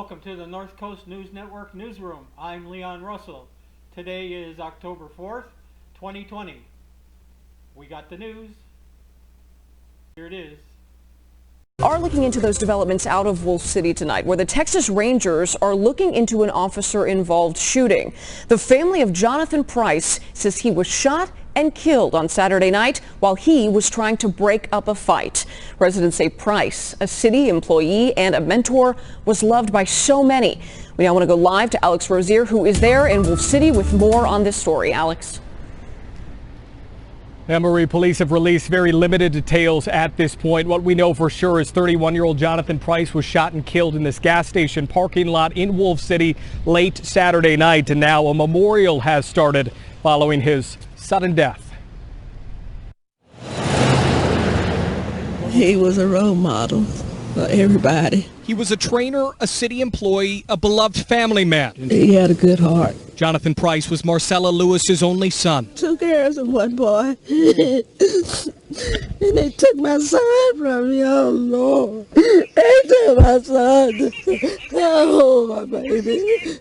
Welcome to the North Coast News Network Newsroom. I'm Leon Russell. Today is October 4th, 2020. We got the news. Here it is. Are looking into those developments out of Wolf City tonight, where the Texas Rangers are looking into an officer-involved shooting. The family of Jonathan Price says he was shot and killed on Saturday night while he was trying to break up a fight. Residents say Price, a city employee and a mentor, was loved by so many. We now want to go live to Alex Rozier, who is there in Wolf City with more on this story. Alex. Emory, police have released very limited details at this point. What we know for sure is 31-year-old Jonathan Price was shot and killed in this gas station parking lot in Wolf City late Saturday night. And now a memorial has started following his sudden death. He was a role model for everybody. He was a trainer, a city employee, a beloved family man. He had a good heart. Jonathan Price was Marcella Lewis's only son. 2 girls and 1 boy. And they took my son from me. Oh, Lord. They took my son. Oh, my baby.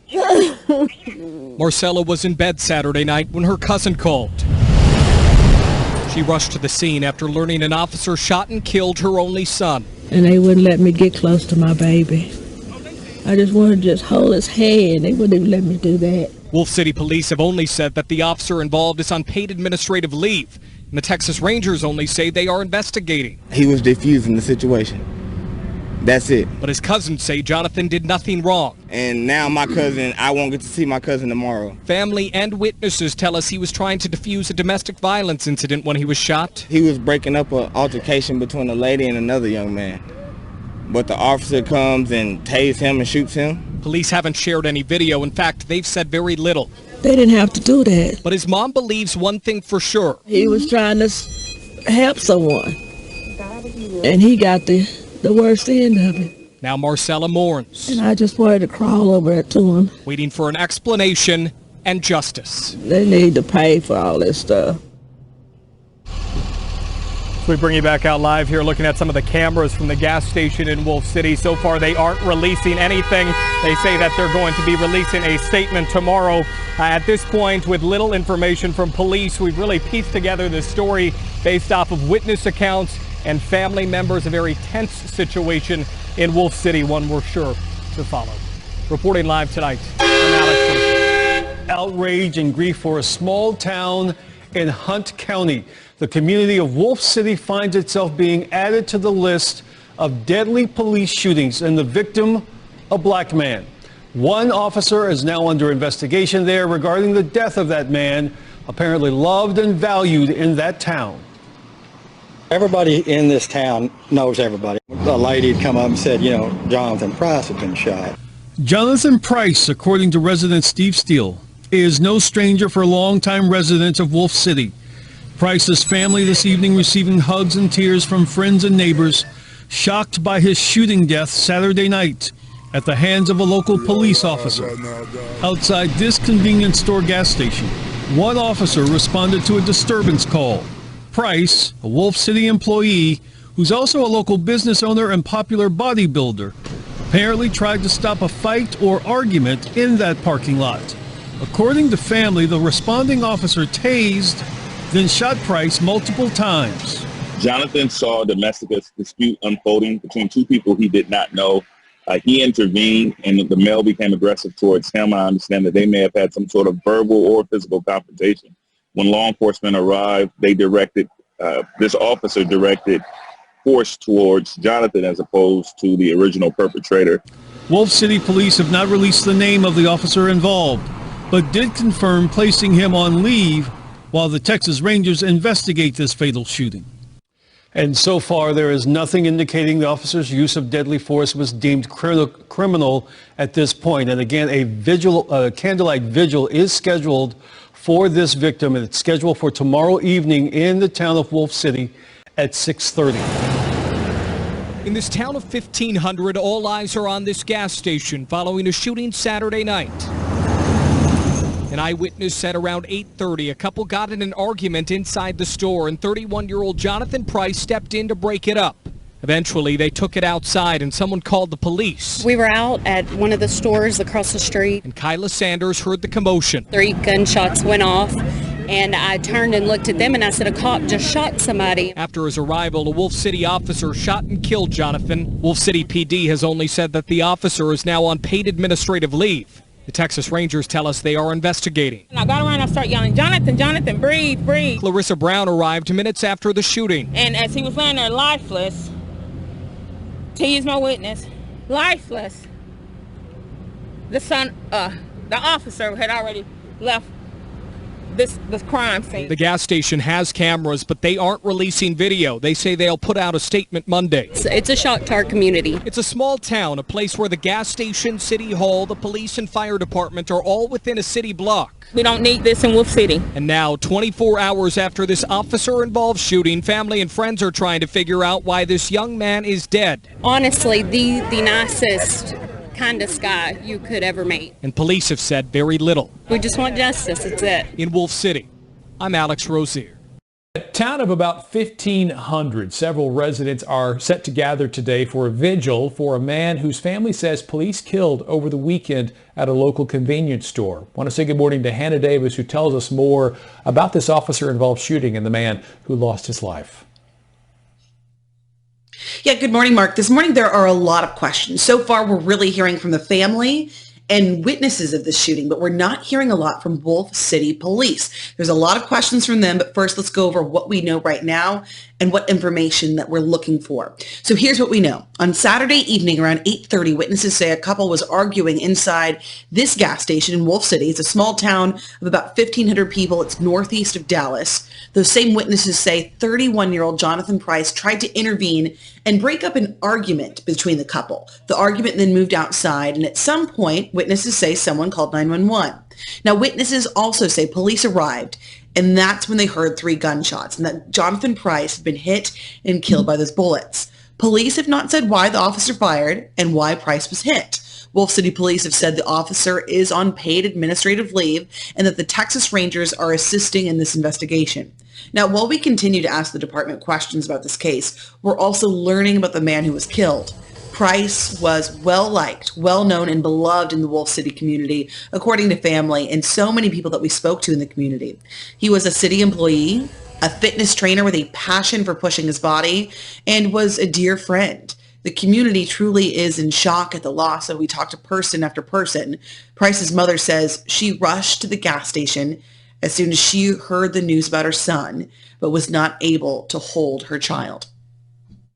Marcella was in bed Saturday night when her cousin called. She rushed to the scene after learning an officer shot and killed her only son. And they wouldn't let me get close to my baby. I just wanted to just hold his hand. They wouldn't even let me do that. Wolf City police have only said that the officer involved is on paid administrative leave. And the Texas Rangers only say they are investigating. He was defusing the situation. That's it. But his cousins say Jonathan did nothing wrong. And now my cousin, I won't get to see my cousin tomorrow. Family and witnesses tell us he was trying to defuse a domestic violence incident when he was shot. He was breaking up an altercation between a lady and another young man. But the officer comes and tased him and shoots him. Police haven't shared any video. In fact, they've said very little. They didn't have to do that. But his mom believes one thing for sure. He was trying to help someone. And he got the worst end of it. Now Marcella mourns. And I just wanted to crawl over it to him. Waiting for an explanation and justice. They need to pay for all this stuff. We bring you back out live here looking at some of the cameras from the gas station in Wolf City. So far, they aren't releasing anything. They say that they're going to be releasing a statement tomorrow. At this point, with little information from police, we've really pieced together this story based off of witness accounts and family members. A very tense situation in Wolf City, one we're sure to follow. Reporting live tonight, I'm Alex. Outrage and grief for a small town in Hunt County. The community of Wolf City finds itself being added to the list of deadly police shootings, and the victim, a black man. 1 officer is now under investigation there regarding the death of that man, apparently loved and valued in that town. Everybody in this town knows everybody. A lady had come up and said, you know, Jonathan Price had been shot. Jonathan Price, according to resident Steve Steele, is no stranger for longtime residents of Wolf City. Price's family this evening receiving hugs and tears from friends and neighbors, shocked by his shooting death Saturday night at the hands of a local police officer. Outside this convenience store gas station, 1 officer responded to a disturbance call. Price, a Wolf City employee, who's also a local business owner and popular bodybuilder, apparently tried to stop a fight or argument in that parking lot. According to family, the responding officer tased, then shot Price multiple times. Jonathan saw a domestic dispute unfolding between 2 people he did not know. He intervened, and the male became aggressive towards him. I understand that they may have had some sort of verbal or physical confrontation. When law enforcement arrived, they directed, this officer directed force towards Jonathan as opposed to the original perpetrator. Wolf City police have not released the name of the officer involved, but did confirm placing him on leave while the Texas Rangers investigate this fatal shooting. And so far, there is nothing indicating the officer's use of deadly force was deemed criminal at this point. And again, a candlelight vigil is scheduled for this victim, and it's scheduled for tomorrow evening in the town of Wolf City at 6:30. In this town of 1,500, all eyes are on this gas station following a shooting Saturday night. An eyewitness said around 8:30, a couple got in an argument inside the store, and 31-year-old Jonathan Price stepped in to break it up. Eventually, they took it outside and someone called the police. We were out at one of the stores across the street. And Kyla Sanders heard the commotion. 3 gunshots went off, and I turned and looked at them, and I said, a cop just shot somebody. After his arrival, a Wolf City officer shot and killed Jonathan. Wolf City PD has only said that the officer is now on paid administrative leave. The Texas Rangers tell us they are investigating. I got around and I started yelling, Jonathan, Jonathan, breathe, breathe. Clarissa Brown arrived minutes after the shooting. And as he was laying there lifeless, he is my witness, lifeless, the officer had already left this crime scene. The gas station has cameras, but they aren't releasing video. They say they'll put out a statement Monday. It's a shock to our community. It's a small town, a place where the gas station, city hall, the police and fire department are all within a city block. We don't need this in Wolf City. And now, 24 hours after this officer-involved shooting, family and friends are trying to figure out why this young man is dead. Honestly, the nicest, kindest guy you could ever meet. And police have said very little. We just want justice, that's it. In Wolf City, I'm Alex Rozier. A town of about 1,500, several residents are set to gather today for a vigil for a man whose family says police killed over the weekend at a local convenience store. I want to say good morning to Hannah Davis, who tells us more about this officer-involved shooting and the man who lost his life. Yeah, good morning, Mark. This morning there are a lot of questions. So far, we're really hearing from the family and witnesses of this shooting, but we're not hearing a lot from Wolf City Police. There's a lot of questions from them, but first let's go over what we know right now and what information that we're looking for. So here's what we know. On Saturday evening around 8:30, witnesses say a couple was arguing inside this gas station in Wolf City. It's a small town of about 1,500 people. It's northeast of Dallas. Those same witnesses say 31-year-old Jonathan Price tried to intervene and break up an argument between the couple. The argument then moved outside, and at some point, witnesses say someone called 911. Now, witnesses also say police arrived, and that's when they heard 3 gunshots, and that Jonathan Price had been hit and killed by those bullets. Police have not said why the officer fired and why Price was hit. Wolf City Police have said the officer is on paid administrative leave and that the Texas Rangers are assisting in this investigation. Now, while we continue to ask the department questions about this case, we're also learning about the man who was killed. Price was well-liked, well-known, and beloved in the Wolf City community, according to family and so many people that we spoke to in the community. He was a city employee, a fitness trainer with a passion for pushing his body, and was a dear friend. The community truly is in shock at the loss, and we talked to person after person. Price's mother says she rushed to the gas station as soon as she heard the news about her son, but was not able to hold her child.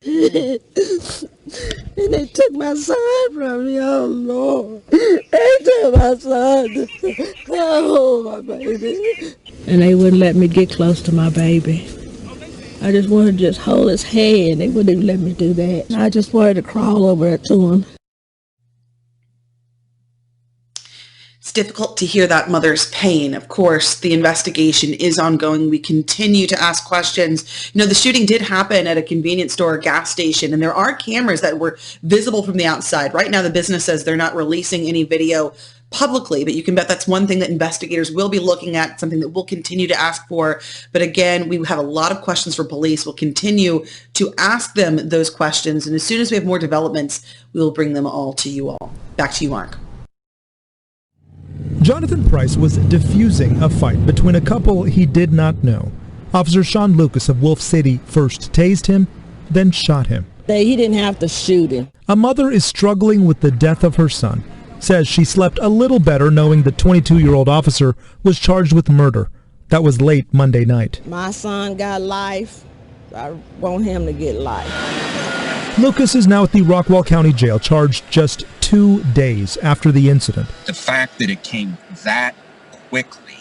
And they took my son from me, oh Lord. They took my son. Oh, my baby. And they wouldn't let me get close to my baby. I just wanted to just hold his hand. They wouldn't even let me do that. I just wanted to crawl over to him. It's difficult to hear that mother's pain. Of course, the investigation is ongoing. We continue to ask questions. You know, the shooting did happen at a convenience store or gas station, and there are cameras that were visible from the outside. Right now, the business says they're not releasing any video publicly, but you can bet that's one thing that investigators will be looking at, something that we'll continue to ask for. But again, we have a lot of questions for police. We'll continue to ask them those questions, and as soon as we have more developments, we will bring them all to you all. Back to you, Mark. Jonathan Price was diffusing a fight between a couple he did not know. Officer Sean Lucas of Wolf City first tased him, then shot him. He didn't have to shoot him. A mother is struggling with the death of her son. Says she slept a little better knowing the 22-year-old officer was charged with murder. That was late Monday night. My son got life. I want him to get life. Lucas is now at the Rockwall County Jail, charged just 2 days after the incident. The fact that it came that quickly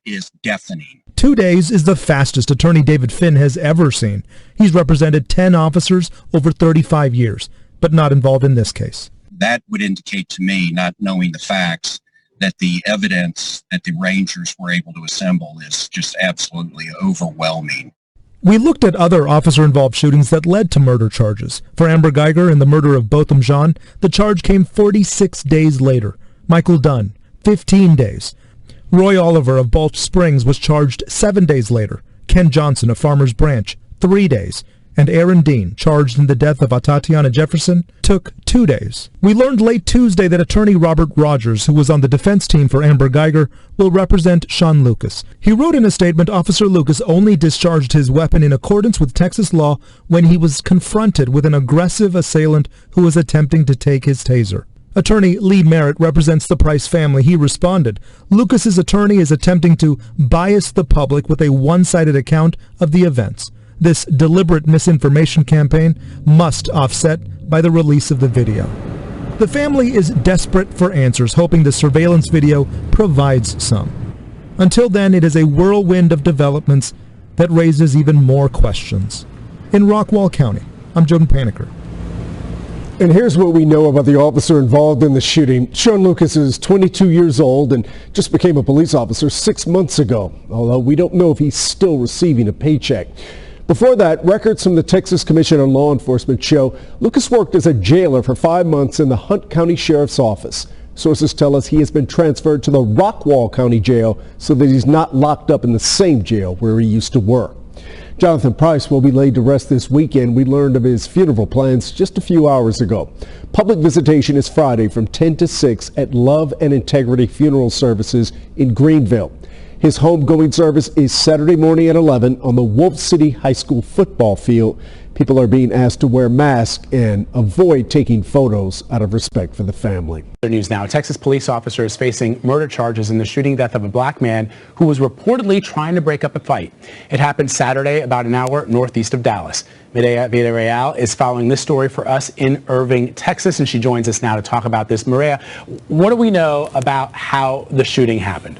is deafening. 2 days is the fastest Attorney David Finn has ever seen. He's represented 10 officers over 35 years, but not involved in this case. That would indicate to me, not knowing the facts, that the evidence that the Rangers were able to assemble is just absolutely overwhelming. We looked at other officer-involved shootings that led to murder charges. For Amber Geiger and the murder of Botham Jean, the charge came 46 days later. Michael Dunn, 15 days. Roy Oliver of Balch Springs was charged 7 days later. Ken Johnson of Farmers Branch, 3 days. and Aaron Dean, charged in the death of Atatiana Jefferson, took 2 days. We learned late Tuesday that attorney Robert Rogers, who was on the defense team for Amber Geiger, will represent Sean Lucas. He wrote in a statement, Officer Lucas only discharged his weapon in accordance with Texas law when he was confronted with an aggressive assailant who was attempting to take his taser. Attorney Lee Merritt represents the Price family. He responded, Lucas's attorney is attempting to bias the public with a one-sided account of the events. This deliberate misinformation campaign must offset by the release of the video. The family is desperate for answers, hoping the surveillance video provides some. Until then, it is a whirlwind of developments that raises even more questions. In Rockwall County, I'm Jordan Paniker. And here's what we know about the officer involved in the shooting. Sean Lucas is 22 years old and just became a police officer 6 months ago, although we don't know if he's still receiving a paycheck. Before that, records from the Texas Commission on Law Enforcement show Lucas worked as a jailer for 5 months in the Hunt County Sheriff's Office. Sources tell us he has been transferred to the Rockwall County Jail so that he's not locked up in the same jail where he used to work. Jonathan Price will be laid to rest this weekend. We learned of his funeral plans just a few hours ago. Public visitation is Friday from 10 to 6 at Love and Integrity Funeral Services in Greenville. His homegoing service is Saturday morning at 11 on the Wolf City High School football field. People are being asked to wear masks and avoid taking photos out of respect for the family. News now. A Texas police officer is facing murder charges in the shooting death of a black man who was reportedly trying to break up a fight. It happened Saturday about an hour northeast of Dallas. Mireya Villarreal is following this story for us in Irving, Texas, and she joins us now to talk about this. Mireya, what do we know about how the shooting happened?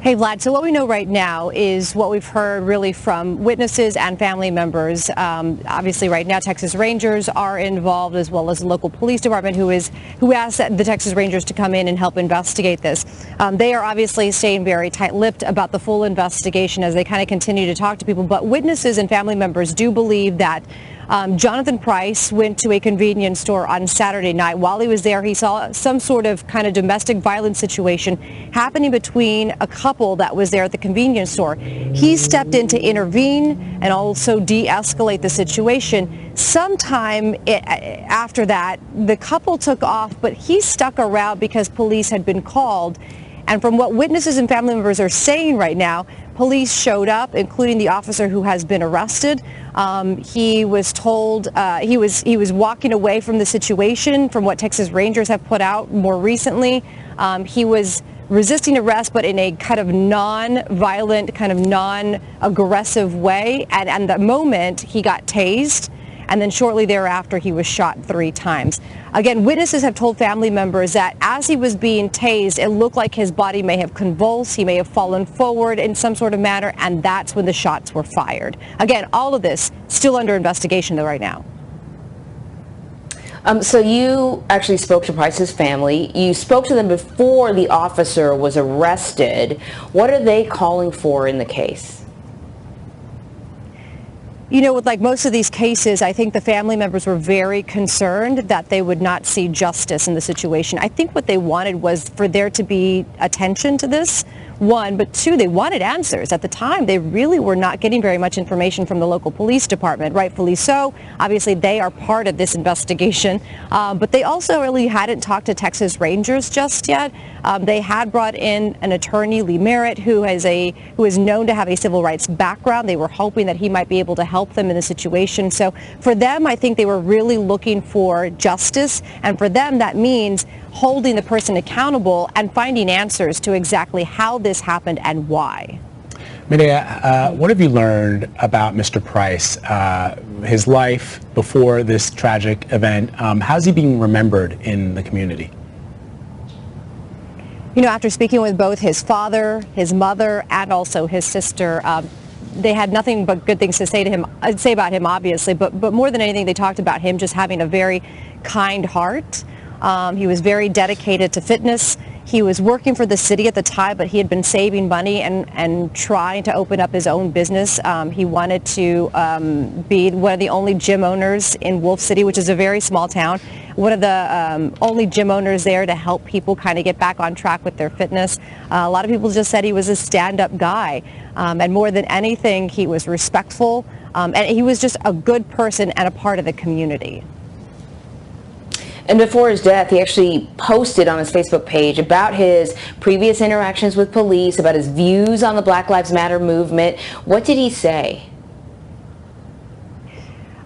Hey, Vlad, so what we know right now is what we've heard really from witnesses and family members. Obviously, right now, Texas Rangers are involved, as well as the local police department, who asked the Texas Rangers to come in and help investigate this. They are obviously staying very tight-lipped about the full investigation as they kind of continue to talk to people. But witnesses and family members do believe that Jonathan Price went to a convenience store on Saturday night. While he was there, he saw some sort of kind of domestic violence situation happening between a couple that was there at the convenience store. He stepped in to intervene and also de-escalate the situation. Sometime after that, the couple took off, but he stuck around because police had been called. And from what witnesses and family members are saying right now, police showed up, including the officer who has been arrested. He was told he was walking away from the situation, from what Texas Rangers have put out more recently. He was resisting arrest, but in a kind of non-violent, kind of non-aggressive way. And the moment he got tased, and then shortly thereafter he was shot 3 times. Again, witnesses have told family members that as he was being tased, it looked like his body may have convulsed, he may have fallen forward in some sort of manner, and that's when the shots were fired. Again, all of this still under investigation though right now. So you actually spoke to Price's family. You spoke to them before the officer was arrested. What are they calling for in the case? You know, with like most of these cases, I think the family members were very concerned that they would not see justice in the situation. I think what they wanted was for there to be attention to this, one, but two, they wanted answers. At the time, they really were not getting very much information from the local police department, rightfully so. Obviously, they are part of this investigation, but they also really hadn't talked to Texas Rangers just yet. They had brought in an attorney, Lee Merritt, who is known to have a civil rights background. They were hoping that he might be able to help them in the situation. So for them, I think they were really looking for justice, and for them, that means holding the person accountable and finding answers to exactly how this happened and why. Mireya, what have you learned about Mr. Price, his life before this tragic event? How's he being remembered in the community? You know, after speaking with both his father, his mother, and also his sister, they had nothing but good things to say about him, obviously, but more than anything, they talked about him just having a very kind heart. He was very dedicated to fitness. He was working for the city at the time, but he had been saving money and trying to open up his own business. He wanted to be one of the only gym owners in Wolf City, which is a very small town. One of the only gym owners there to help people kind of get back on track with their fitness. A lot of people just said he was a stand-up guy. And more than anything, he was respectful. And he was just a good person and a part of the community. And before his death, he actually posted on his Facebook page about his previous interactions with police, about his views on the Black Lives Matter movement. What did he say?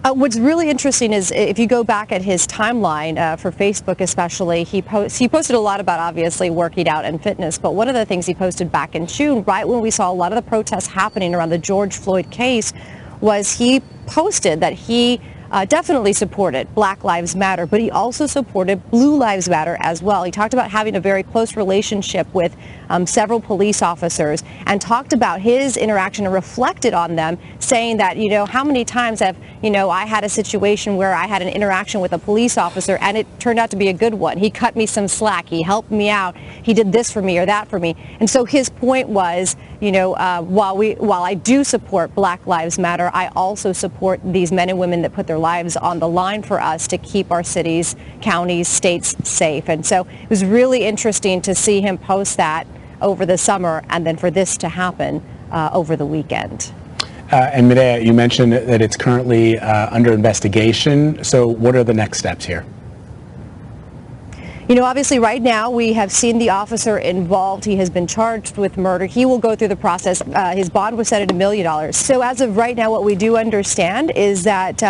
What's really interesting is if you go back at his timeline for Facebook especially, he posted a lot about obviously working out and fitness, but one of the things he posted back in June, right when we saw a lot of the protests happening around the George Floyd case, was he posted that he definitely supported Black Lives Matter, but he also supported Blue Lives Matter as well. He talked about having a very close relationship with several police officers and talked about his interaction and reflected on them, saying that, you know, how many times have, you know, I had a situation where I had an interaction with a police officer and it turned out to be a good one. He cut me some slack. He helped me out. He did this for me or that for me. And so his point was, you know, while I do support Black Lives Matter, I also support these men and women that put their lives on the line for us to keep our cities, counties, states safe. And so it was really interesting to see him post that over the summer and then for this to happen over the weekend. And Medea, you mentioned that it's currently under investigation. So what are the next steps here? You know, obviously right now we have seen the officer involved. He has been charged with murder. He will go through the process. His bond was set at $1 million. So as of right now, what we do understand is that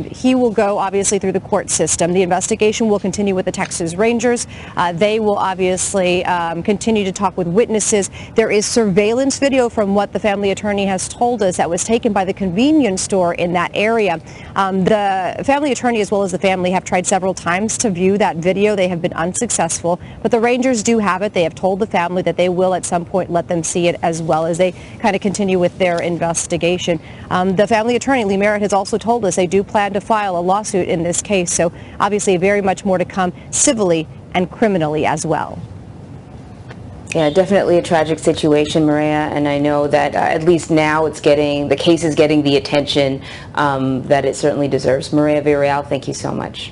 he will go obviously through the court system. The investigation will continue with the Texas Rangers. They will obviously continue to talk with witnesses. There is surveillance video from what the family attorney has told us that was taken by the convenience store in that area. The family attorney as well as the family have tried several times to view that video. They have been unsuccessful, but the Rangers do have it. They have told the family that they will at some point let them see it as well as they kind of continue with their investigation. The family attorney, Lee Merritt, has also told us they do plan to file a lawsuit in this case, so obviously very much more to come civilly and criminally as well. Yeah, definitely a tragic situation, Maria, and I know that at least now the case is getting the attention that it certainly deserves. Maria Villarreal, thank you so much.